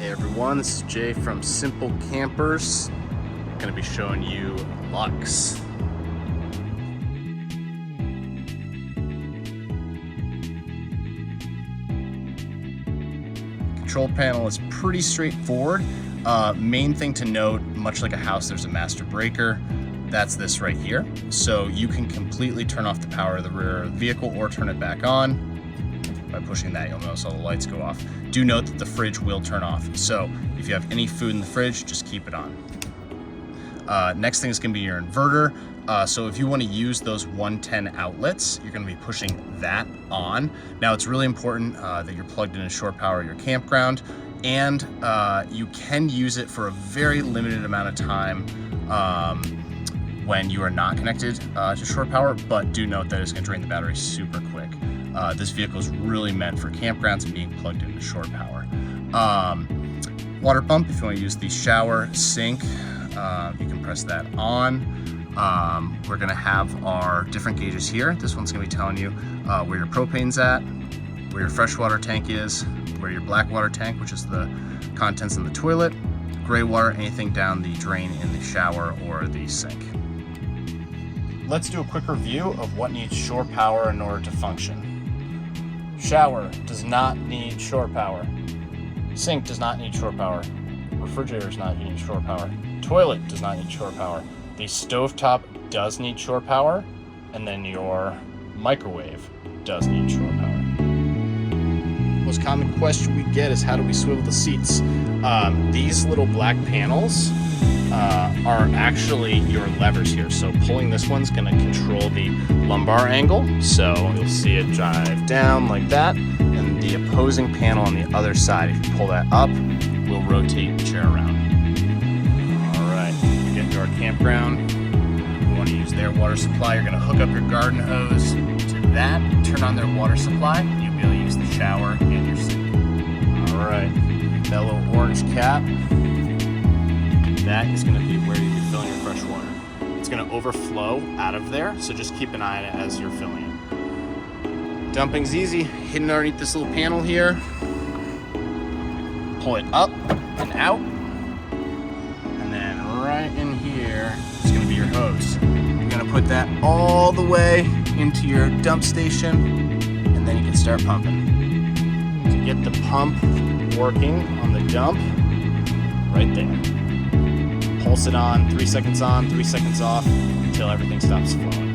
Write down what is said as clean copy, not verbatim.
Hey everyone, this is Jay from Simple Campers. I'm going to be showing you LUX. Control panel is pretty straightforward. Main thing to note, much like a house, there's a master breaker. That's this right here. So you can completely turn off the power of the rear of the vehicle or turn it back on. By pushing that, you'll notice all the lights go off. Do note that the fridge will turn off. So if you have any food in the fridge, just keep it on. Next thing is gonna be your inverter. So if you wanna use those 110 outlets, you're gonna be pushing that on. Now it's really important that you're plugged in shore power at your campground, and you can use it for a very limited amount of time when you are not connected to shore power, but do note that it's gonna drain the battery super quick. This vehicle is really meant for campgrounds and being plugged into shore power. Water pump, if you want to use the shower, sink, you can press that on. We're going to have our different gauges here. This one's going to be telling you where your propane's at, where your freshwater tank is, where your black water tank, which is the contents in the toilet, gray water, anything down the drain in the shower or the sink. Let's do a quick review of what needs shore power in order to function. Shower does not need shore power. Sink does not need shore power. Refrigerator does not need shore power. Toilet does not need shore power. The stovetop does need shore power, and then your microwave does need shore power. Most common question we get is, how do we swivel the seats? These little black panels are actually your levers here. So pulling this one's gonna control the lumbar angle. So you'll see it drive down like that. And the opposing panel on the other side, if you pull that up, will rotate the chair around. All right, we get to our campground. We wanna use their water supply. You're gonna hook up your garden hose to that, turn on their water supply. You'll be able to use the shower and your sink. All right, that little orange cap, that is going to be where you'll be filling your fresh water. It's going to overflow out of there, so just keep an eye on it as you're filling it. Dumping's easy. Hidden underneath this little panel here. Pull it up and out. And then right in here is going to be your hose. You're going to put that all the way into your dump station, and then you can start pumping. To get the pump working on the dump, right there. Pulse it on, 3 seconds on, 3 seconds off, until everything stops flowing.